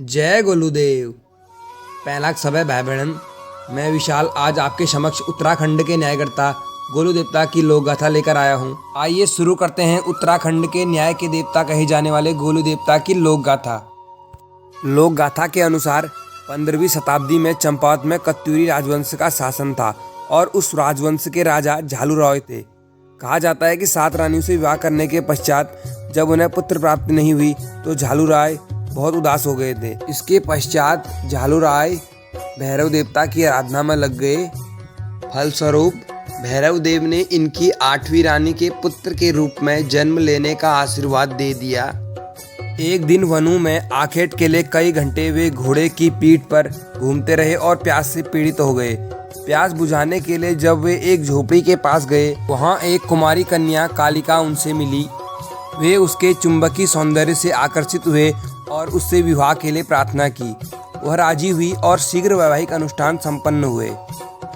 जय गोलूदेव। पहला समय भाई बहन, मैं विशाल आज आपके समक्ष उत्तराखंड के न्यायकर्ता गोलू देवता की लोक गाथा लेकर आया हूँ। आइए शुरू करते हैं उत्तराखंड के न्याय के देवता कहे जाने वाले गोलू देवता की लोक गाथा। लोक गाथा के अनुसार 15वीं शताब्दी में चंपावत में कत्यूरी राजवंश का शासन था और उस राजवंश के राजा झालू राय थे। कहा जाता है कि 7 रानियों से विवाह करने के पश्चात जब उन्हें पुत्र प्राप्ति नहीं हुई तो झालू राय बहुत उदास हो गए थे। इसके पश्चात झालू राय भैरव देवता की आराधना में लग गए। फलस्वरूप भैरव देव ने इनकी 8वीं रानी के पुत्र के रूप में जन्म लेने का आशीर्वाद दे दिया। एक दिन वनों में आखेट के लिए कई घंटे वे घोड़े की पीठ पर घूमते रहे और प्यास से पीड़ित हो गए। प्यास बुझाने के लिए जब वे एक झोपड़ी के पास गए, वहां एक कुमारी कन्या कालिका उनसे मिली। वे उसके चुंबकीय सौंदर्य से आकर्षित हुए और उससे विवाह के लिए प्रार्थना की। वह राजी हुई और शीघ्र वैवाहिक अनुष्ठान संपन्न हुए।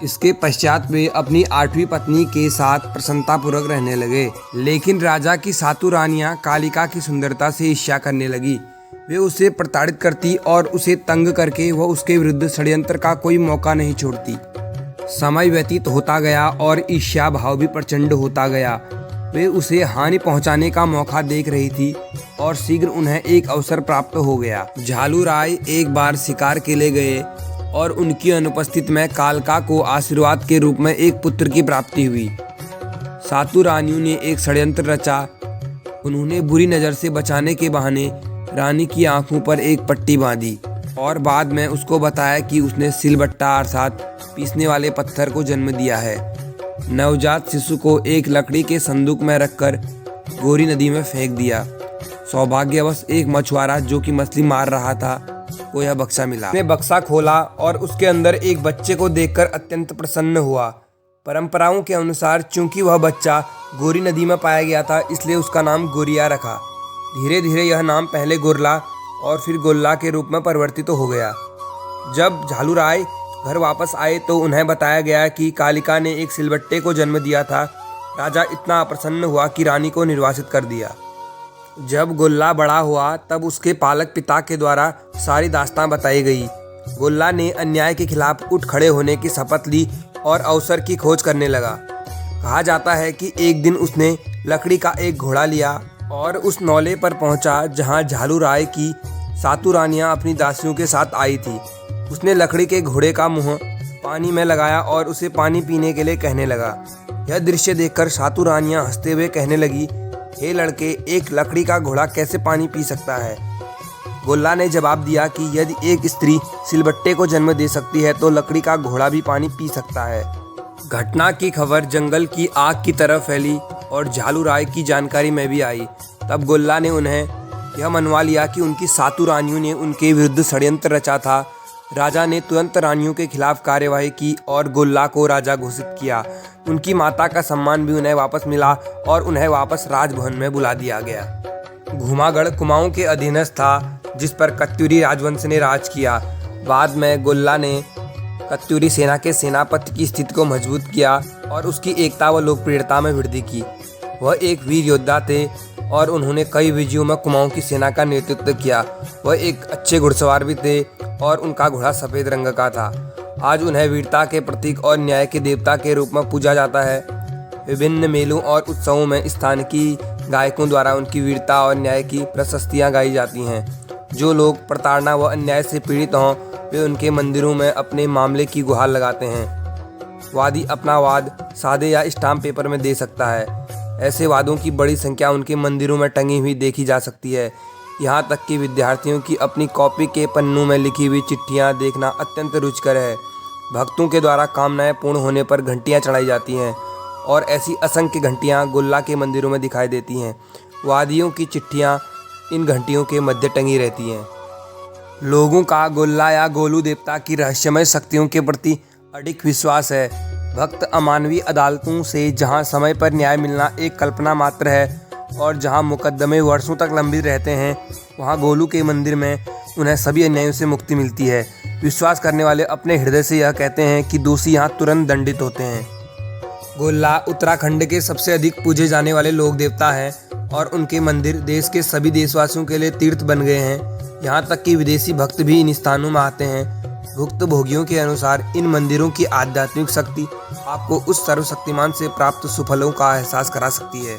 इसके पश्चात वे अपनी 8वीं पत्नी के साथ प्रसन्नतापूर्वक रहने लगे। लेकिन राजा की 7 रानियां कालिका की सुंदरता से ईर्ष्या करने लगी। वे उसे प्रताड़ित करती और उसे तंग करके वह उसके विरुद्ध षड्यंत्र का कोई मौका नहीं छोड़ती। समय व्यतीत होता गया और ईर्ष्या भाव भी प्रचंड होता गया। वे उसे हानि पहुंचाने का मौका देख रही थी और शीघ्र उन्हें एक अवसर प्राप्त हो गया। झालू राय एक बार शिकार के लिए गए और उनकी अनुपस्थिति में कालिका को आशीर्वाद के रूप में एक पुत्र की प्राप्ति हुई। 7 रानियों ने एक षड्यंत्र रचा। उन्होंने बुरी नज़र से बचाने के बहाने रानी की आंखों पर एक पट्टी बांधी और बाद में उसको बताया कि उसने सिलबट्टा अर्थात पीसने वाले पत्थर को जन्म दिया है। नवजात शिशु को एक लकड़ी के संदूक में रखकर गोरी नदी में फेंक दिया। सौभाग्यवश एक मछुआरा जो कि मछली मार रहा था को यह बक्सा मिला। उसने बक्सा खोला और उसके अंदर एक बच्चे को देखकर अत्यंत प्रसन्न हुआ। परंपराओं के अनुसार चूंकि वह बच्चा गोरी नदी में पाया गया था, इसलिए उसका नाम गोरिया रखा। धीरे धीरे यह नाम पहले गोरला और फिर गोल्ला के रूप में परिवर्तित हो गया। जब झालू राय घर वापस आए तो उन्हें बताया गया कि कालिका ने एक सिलबट्टे को जन्म दिया था। राजा इतना प्रसन्न हुआ कि रानी को निर्वासित कर दिया। जब गोल्ला बड़ा हुआ तब उसके पालक पिता के द्वारा सारी दास्तां बताई गई। गोल्ला ने अन्याय के खिलाफ उठ खड़े होने की शपथ ली और अवसर की खोज करने लगा। कहा जाता है कि एक दिन उसने लकड़ी का एक घोड़ा लिया और उस नौले पर पहुंचा जहां झालू राय की 7 रानियां अपनी दासियों के साथ आई थी। उसने लकड़ी के घोड़े का मुंह पानी में लगाया और उसे पानी पीने के लिए कहने लगा। यह दृश्य देखकर 7 रानियां हंसते हुए कहने लगी, हे लड़के, एक लकड़ी का घोड़ा कैसे पानी पी सकता है? गोल्ला ने जवाब दिया कि यदि एक स्त्री सिलबट्टे को जन्म दे सकती है तो लकड़ी का घोड़ा भी पानी पी सकता है। घटना की खबर जंगल की आग की तरह फैली और झालू राय की जानकारी में भी आई। तब गोल्ला ने उन्हें यह मनवा लिया कि उनकी 7 रानियों ने उनके विरुद्ध षड्यंत्र रचा था। राजा ने तुरंत रानियों के खिलाफ कार्यवाही की और गोल्ला को राजा घोषित किया। उनकी माता का सम्मान भी उन्हें वापस मिला और उन्हें वापस राजभवन में बुला दिया गया। घुमागढ़ कुमाऊं के अधीनस्थ था, जिस पर कत्यूरी राजवंश ने राज किया। बाद में गोल्ला ने कत्यूरी सेना के सेनापति की स्थिति को मजबूत किया और उसकी एकता व लोकप्रियता में वृद्धि की। वह एक वीर योद्धा थे और उन्होंने कई विजयों में कुमाऊं की सेना का नेतृत्व किया। वह एक अच्छे घुड़सवार भी थे और उनका घोड़ा सफ़ेद रंग का था। आज उन्हें वीरता के प्रतीक और न्याय के देवता के रूप में पूजा जाता है। विभिन्न मेलों और उत्सवों में स्थान की गायकों द्वारा उनकी वीरता और न्याय की प्रशस्तियाँ गाई जाती हैं। जो लोग प्रताड़ना व अन्याय से पीड़ित हों, वे उनके मंदिरों में अपने मामले की गुहार लगाते हैं। वादी अपना वाद सादे या स्टाम्प पेपर में दे सकता है। ऐसे वादों की बड़ी संख्या उनके मंदिरों में टंगी हुई देखी जा सकती है। यहाँ तक कि विद्यार्थियों की अपनी कॉपी के पन्नों में लिखी हुई चिट्ठियाँ देखना अत्यंत रुचिकर है। भक्तों के द्वारा कामनाएं पूर्ण होने पर घंटियाँ चढ़ाई जाती हैं और ऐसी असंख्य घंटियाँ गोल्ला के मंदिरों में दिखाई देती हैं। वादियों की चिट्ठियाँ इन घंटियों के मध्य टंगी रहती हैं। लोगों का गोल्ला या गोलू देवता की रहस्यमय शक्तियों के प्रति अडिग विश्वास है। भक्त अमानवीय अदालतों से जहाँ समय पर न्याय मिलना एक कल्पना मात्र है और जहाँ मुकदमे वर्षों तक लंबित रहते हैं, वहाँ गोलू के मंदिर में उन्हें सभी अन्यायों से मुक्ति मिलती है। विश्वास करने वाले अपने हृदय से यह कहते हैं कि दोषी यहाँ तुरंत दंडित होते हैं। गोल्ला उत्तराखंड के सबसे अधिक पूजे जाने वाले लोक देवता हैं और उनके मंदिर देश के सभी देशवासियों के लिए तीर्थ बन गए हैं। यहाँ तक कि विदेशी भक्त भी इन स्थानों में आते हैं। भुक्त भोगियों के अनुसार इन मंदिरों की आध्यात्मिक शक्ति आपको उस सर्वशक्तिमान से प्राप्त सुफलों का एहसास करा सकती है।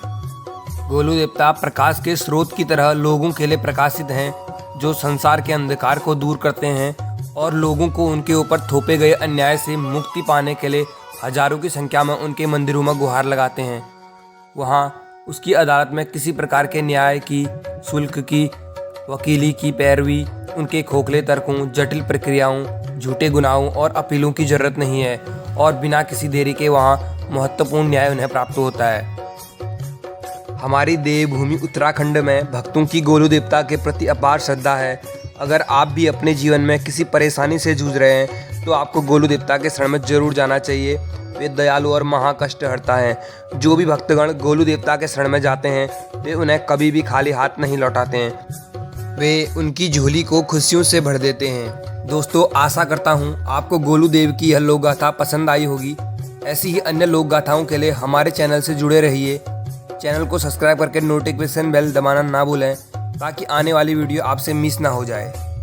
गोलू देवता प्रकाश के स्रोत की तरह लोगों के लिए प्रकाशित हैं, जो संसार के अंधकार को दूर करते हैं और लोगों को उनके ऊपर थोपे गए अन्याय से मुक्ति पाने के लिए हजारों की संख्या में उनके मंदिरों में गुहार लगाते हैं। वहाँ उसकी अदालत में किसी प्रकार के न्याय की, शुल्क की, वकीली की पैरवी, उनके खोखले तर्कों, जटिल प्रक्रियाओं, झूठे गुनाहों और अपीलों की जरूरत नहीं है और बिना किसी देरी के वहाँ महत्वपूर्ण न्याय उन्हें प्राप्त होता है। हमारी देवभूमि उत्तराखंड में भक्तों की गोलू देवता के प्रति अपार श्रद्धा है। अगर आप भी अपने जीवन में किसी परेशानी से जूझ रहे हैं तो आपको गोलू देवता के शरण में जरूर जाना चाहिए। वे दयालु और महाकष्टहर्ता हैं। जो भी भक्तगण गोलू देवता के शरण में जाते हैं वे उन्हें कभी भी खाली हाथ नहीं लौटाते हैं। वे उनकी झोली को खुशियों से भर देते हैं। दोस्तों, आशा करता हूँ आपको गोलू देव की यह लोक गाथा पसंद आई होगी। ऐसी ही अन्य लोक गाथाओं के लिए हमारे चैनल से जुड़े रहिए। चैनल को सब्सक्राइब करके नोटिफिकेशन बेल दबाना ना भूलें ताकि आने वाली वीडियो आपसे मिस ना हो जाए।